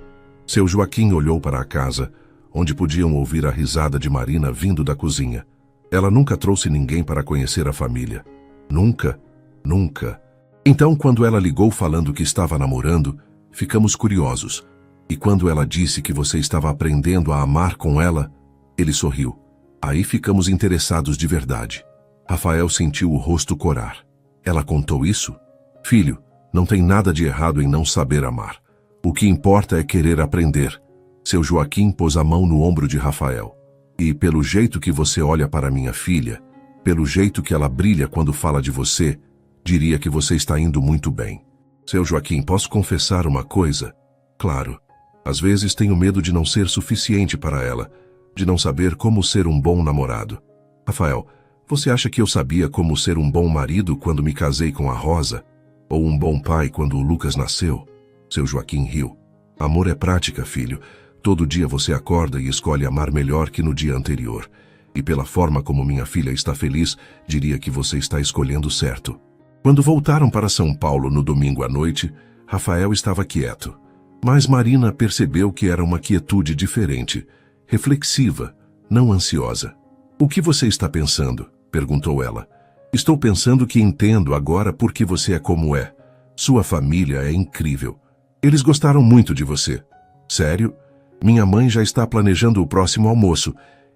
Speaker 1: Seu Joaquim olhou para a casa, onde podiam ouvir a risada de Marina vindo da cozinha. Ela nunca trouxe ninguém para conhecer a família. Nunca, nunca. Então, quando ela ligou falando que estava namorando, ficamos curiosos. E quando ela disse que você estava aprendendo a amar com ela, ele sorriu. Aí ficamos interessados de verdade. Rafael sentiu o rosto corar. Ela contou isso? Filho, não tem nada de errado em não saber amar. O que importa é querer aprender. Seu Joaquim pôs a mão no ombro de Rafael. E pelo jeito que você olha para minha filha, pelo jeito que ela brilha quando fala de você, diria que você está indo muito bem. Seu Joaquim, posso confessar uma coisa? Claro. Às vezes tenho medo de não ser suficiente para ela, de não saber como ser um bom namorado. Rafael, você acha que eu sabia como ser um bom marido quando me casei com a Rosa? Ou um bom pai quando o Lucas nasceu? Seu Joaquim riu. Amor é prática, filho. Todo dia você acorda e escolhe amar melhor que no dia anterior. E pela forma como minha filha está feliz, diria que você está escolhendo certo. Quando voltaram para São Paulo no domingo à noite, Rafael estava quieto. Mas Marina percebeu que era uma quietude diferente, reflexiva, não ansiosa. O que você está pensando? Perguntou ela. Estou pensando que entendo agora por que você é como é. Sua família é incrível. Eles gostaram muito de você. Sério? Minha mãe já está planejando o próximo almoço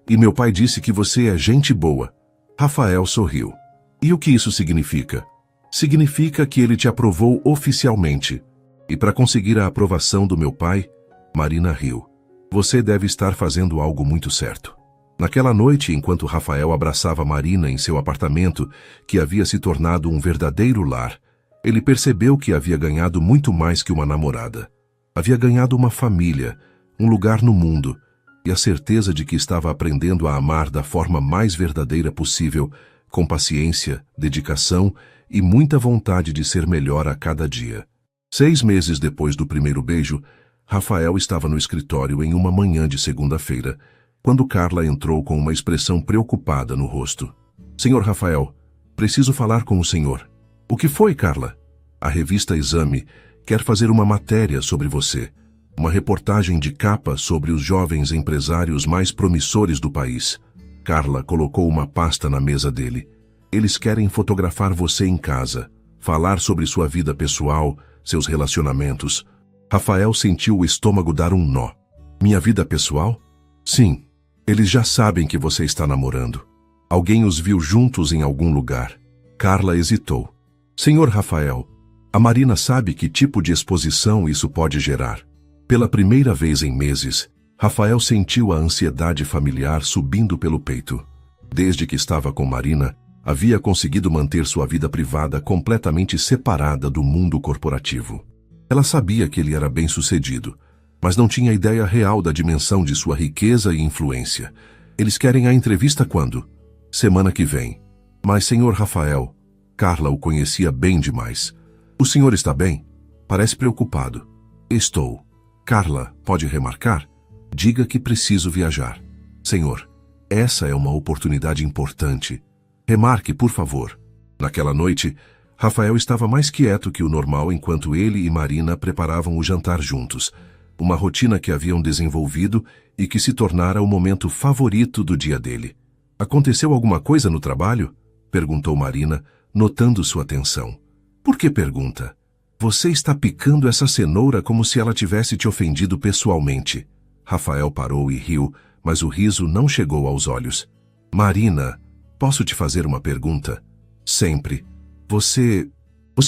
Speaker 1: e meu pai disse que você é gente boa. Rafael sorriu. E o que isso significa? Significa que ele te aprovou oficialmente. E para conseguir a aprovação do meu pai, Marina riu. Você deve estar fazendo algo muito certo. Naquela noite, enquanto Rafael abraçava Marina em seu apartamento, que havia se tornado um verdadeiro lar, ele percebeu que havia ganhado muito mais que uma namorada. Havia ganhado uma família, um lugar no mundo, e a certeza de que estava aprendendo a amar da forma mais verdadeira possível, com paciência, dedicação e muita vontade de ser melhor a cada dia. 6 meses depois do primeiro beijo, Rafael estava no escritório em uma manhã de segunda-feira, quando Carla entrou com uma expressão preocupada no rosto. Senhor Rafael, preciso falar com o senhor. O que foi, Carla? A revista Exame quer fazer uma matéria sobre você, uma reportagem de capa sobre os jovens empresários mais promissores do país. Carla colocou uma pasta na mesa dele. Eles querem fotografar você em casa, falar sobre sua vida pessoal, seus relacionamentos. Rafael sentiu o estômago dar um nó. Minha vida pessoal? Sim. Eles já sabem que você está namorando. Alguém os viu juntos em algum lugar. Carla hesitou. Senhor Rafael, a Marina sabe que tipo de exposição isso pode gerar. Pela primeira vez em meses, Rafael sentiu a ansiedade familiar subindo pelo peito. Desde que estava com Marina, havia conseguido manter sua vida privada completamente separada do mundo corporativo. Ela sabia que ele era bem-sucedido, mas não tinha ideia real da dimensão de sua riqueza e influência. Eles querem a entrevista quando? Semana que vem. Mas, senhor Rafael, Carla o conhecia bem demais. O senhor está bem? Parece preocupado. Estou. Carla, pode remarcar? Diga que preciso viajar. Senhor, essa é uma oportunidade importante. Remarque, por favor. Naquela noite, Rafael estava mais quieto que o normal enquanto ele e Marina preparavam o jantar juntos, uma rotina que haviam desenvolvido e que se tornara o momento favorito do dia dele. Aconteceu alguma coisa no trabalho? Perguntou Marina, notando sua tensão. Por que pergunta? Você está picando essa cenoura como se ela tivesse te ofendido pessoalmente. Rafael parou e riu, mas o riso não chegou aos olhos. Marina, posso te fazer uma pergunta? Sempre. Você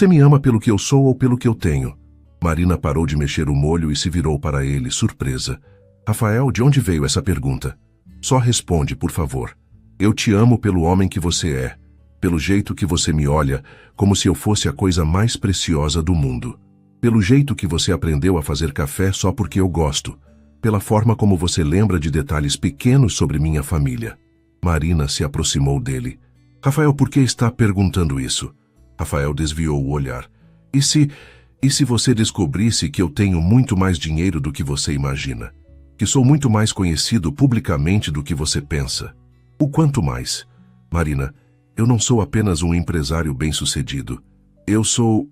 Speaker 1: me ama pelo que eu sou ou pelo que eu tenho? Marina parou de mexer o molho e se virou para ele, surpresa. Rafael, de onde veio essa pergunta? Só responde, por favor. Eu te amo pelo homem que você é, pelo jeito que você me olha, como se eu fosse a coisa mais preciosa do mundo. Pelo jeito que você aprendeu a fazer café só porque eu gosto. Pela forma como você lembra de detalhes pequenos sobre minha família. Marina se aproximou dele. Rafael, por que está perguntando isso? Rafael desviou o olhar. E se você descobrisse que eu tenho muito mais dinheiro do que você imagina? Que sou muito mais conhecido publicamente do que você pensa? O quanto mais? Marina, eu não sou apenas um empresário bem-sucedido. Eu sou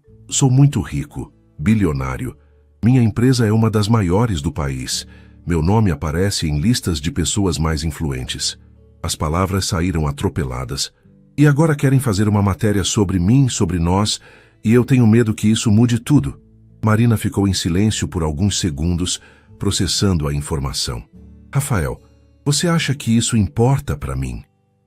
Speaker 1: muito rico, bilionário. Minha empresa é uma das maiores do país. Meu nome aparece em listas de pessoas mais influentes. As palavras saíram atropeladas. E agora querem fazer uma matéria sobre mim, sobre nós, e eu tenho medo que isso mude tudo. Marina ficou em silêncio por alguns segundos, processando a informação. Rafael, você acha que isso importa para mim?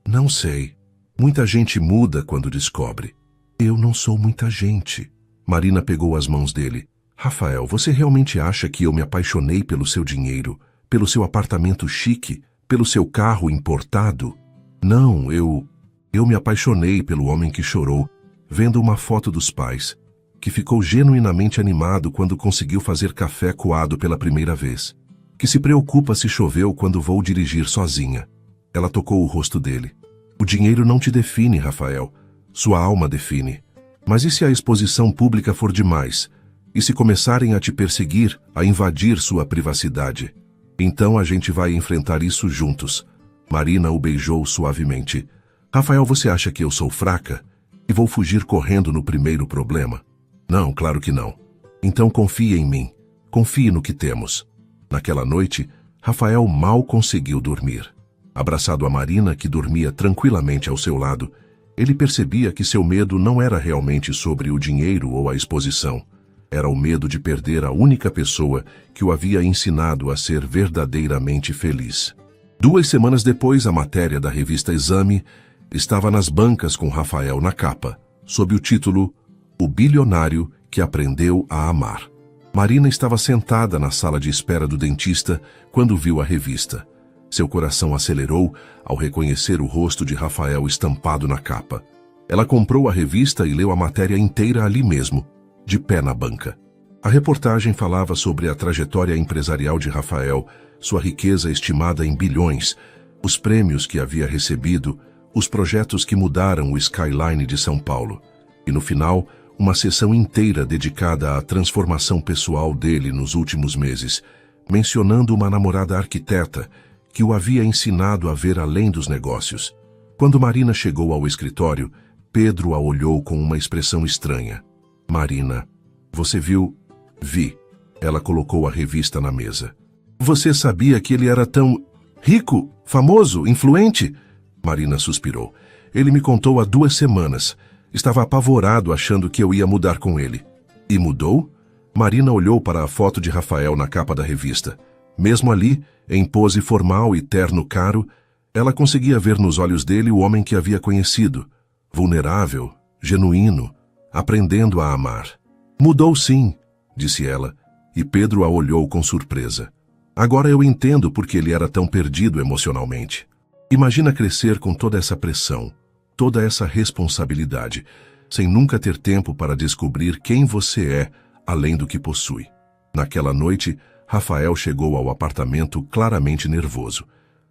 Speaker 1: Não sei. Muita gente muda quando descobre. Eu não sou muita gente. Marina pegou as mãos dele. Rafael, você realmente acha que eu me apaixonei pelo seu dinheiro, pelo seu apartamento chique, pelo seu carro importado? Não, eu me apaixonei pelo homem que chorou, vendo uma foto dos pais, que ficou genuinamente animado quando conseguiu fazer café coado pela primeira vez, que se preocupa se choveu quando vou dirigir sozinha. Ela tocou o rosto dele. O dinheiro não te define, Rafael. Sua alma define. Mas e se a exposição pública for demais? E se começarem a te perseguir, a invadir sua privacidade? Então a gente vai enfrentar isso juntos. Marina o beijou suavemente. Rafael, você acha que eu sou fraca? E vou fugir correndo no primeiro problema? Não, claro que não. Então confie em mim. Confie no que temos. Naquela noite, Rafael mal conseguiu dormir. Abraçado a Marina, que dormia tranquilamente ao seu lado, ele percebia que seu medo não era realmente sobre o dinheiro ou a exposição. Era o medo de perder a única pessoa que o havia ensinado a ser verdadeiramente feliz. 2 semanas depois, a matéria da revista Exame estava nas bancas com Rafael na capa, sob o título O Bilionário que Aprendeu a Amar. Marina estava sentada na sala de espera do dentista quando viu a revista. Seu coração acelerou ao reconhecer o rosto de Rafael estampado na capa. Ela comprou a revista e leu a matéria inteira ali mesmo, de pé na banca. A reportagem falava sobre a trajetória empresarial de Rafael, sua riqueza estimada em bilhões, os prêmios que havia recebido, os projetos que mudaram o skyline de São Paulo. E no final, uma sessão inteira dedicada à transformação pessoal dele nos últimos meses, mencionando uma namorada arquiteta que o havia ensinado a ver além dos negócios. Quando Marina chegou ao escritório, Pedro a olhou com uma expressão estranha. Marina, você viu? Vi. Ela colocou a revista na mesa. Você sabia que ele era tão rico, famoso, influente? Marina suspirou. Ele me contou há 2 semanas. Estava apavorado achando que eu ia mudar com ele. E mudou? Marina olhou para a foto de Rafael na capa da revista. Mesmo ali, em pose formal e terno caro, ela conseguia ver nos olhos dele o homem que havia conhecido. Vulnerável, genuíno, aprendendo a amar. Mudou sim, disse ela, e Pedro a olhou com surpresa. Agora eu entendo por que ele era tão perdido emocionalmente. Imagina crescer com toda essa pressão, toda essa responsabilidade, sem nunca ter tempo para descobrir quem você é, além do que possui. Naquela noite, Rafael chegou ao apartamento claramente nervoso.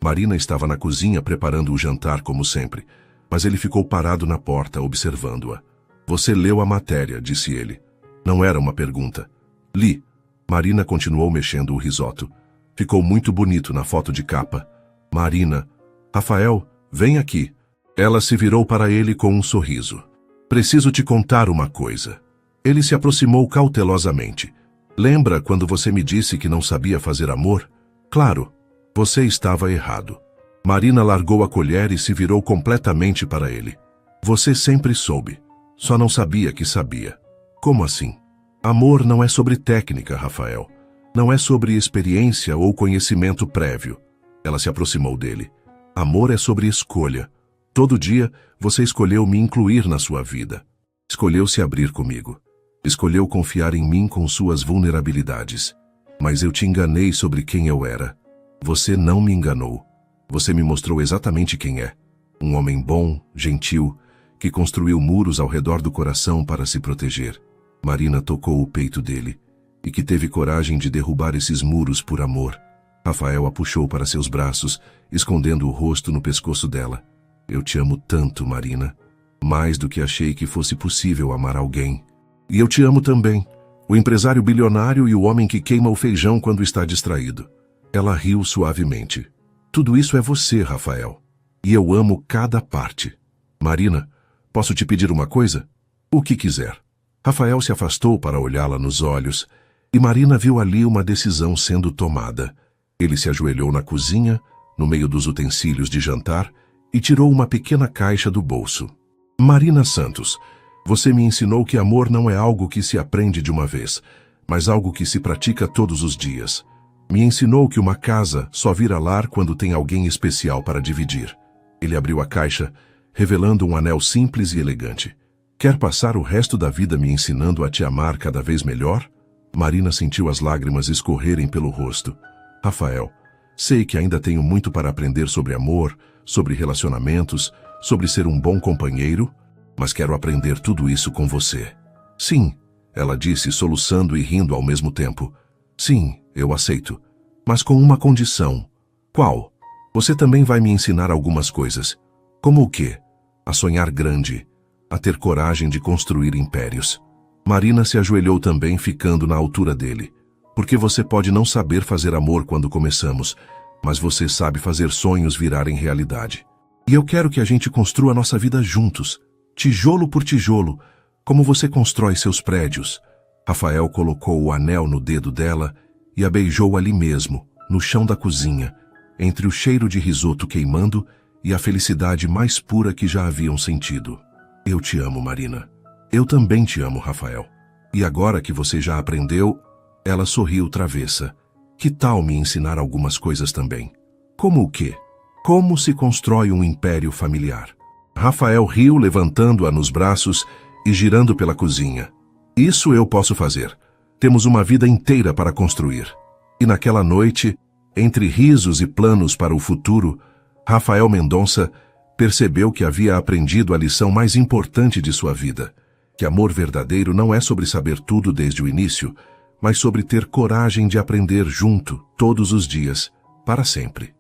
Speaker 1: Marina estava na cozinha preparando o jantar como sempre, mas ele ficou parado na porta observando-a. Você leu a matéria, disse ele. Não era uma pergunta. Li. Marina continuou mexendo o risoto. Ficou muito bonito na foto de capa. Marina, Rafael, vem aqui. Ela se virou para ele com um sorriso. Preciso te contar uma coisa. Ele se aproximou cautelosamente. Lembra quando você me disse que não sabia fazer amor? Claro, você estava errado. Marina largou a colher e se virou completamente para ele. Você sempre soube. Só não sabia que sabia. Como assim? Amor não é sobre técnica, Rafael. Não é sobre experiência ou conhecimento prévio. Ela se aproximou dele. Amor é sobre escolha. Todo dia, você escolheu me incluir na sua vida. Escolheu se abrir comigo. Escolheu confiar em mim com suas vulnerabilidades. Mas eu te enganei sobre quem eu era. Você não me enganou. Você me mostrou exatamente quem é. Um homem bom, gentil, que construiu muros ao redor do coração para se proteger. Marina tocou o peito dele, e que teve coragem de derrubar esses muros por amor. Rafael a puxou para seus braços, escondendo o rosto no pescoço dela. Eu te amo tanto, Marina. Mais do que achei que fosse possível amar alguém. E eu te amo também. O empresário bilionário e o homem que queima o feijão quando está distraído. Ela riu suavemente. Tudo isso é você, Rafael. E eu amo cada parte. Marina, posso te pedir uma coisa? O que quiser. Rafael se afastou para olhá-la nos olhos, e Marina viu ali uma decisão sendo tomada. Ele se ajoelhou na cozinha, no meio dos utensílios de jantar, e tirou uma pequena caixa do bolso. Marina Santos, você me ensinou que amor não é algo que se aprende de uma vez, mas algo que se pratica todos os dias. Me ensinou que uma casa só vira lar quando tem alguém especial para dividir. Ele abriu a caixa, revelando um anel simples e elegante. Quer passar o resto da vida me ensinando a te amar cada vez melhor? Marina sentiu as lágrimas escorrerem pelo rosto. Rafael, sei que ainda tenho muito para aprender sobre amor, sobre relacionamentos, sobre ser um bom companheiro, mas quero aprender tudo isso com você. Sim, ela disse, soluçando e rindo ao mesmo tempo. Sim, eu aceito, mas com uma condição. Qual? Você também vai me ensinar algumas coisas. Como o quê? A sonhar grande, a ter coragem de construir impérios. Marina se ajoelhou também, ficando na altura dele. Porque você pode não saber fazer amor quando começamos, mas você sabe fazer sonhos virarem realidade. E eu quero que a gente construa nossa vida juntos, tijolo por tijolo, como você constrói seus prédios. Rafael colocou o anel no dedo dela e a beijou ali mesmo, no chão da cozinha, entre o cheiro de risoto queimando e a felicidade mais pura que já haviam sentido. Eu te amo, Marina. Eu também te amo, Rafael. E agora que você já aprendeu... Ela sorriu travessa. Que tal me ensinar algumas coisas também? Como o quê? Como se constrói um império familiar? Rafael riu, levantando-a nos braços e girando pela cozinha. Isso eu posso fazer. Temos uma vida inteira para construir. E naquela noite, entre risos e planos para o futuro, Rafael Mendonça percebeu que havia aprendido a lição mais importante de sua vida, que amor verdadeiro não é sobre saber tudo desde o início, mas sobre ter coragem de aprender junto, todos os dias, para sempre.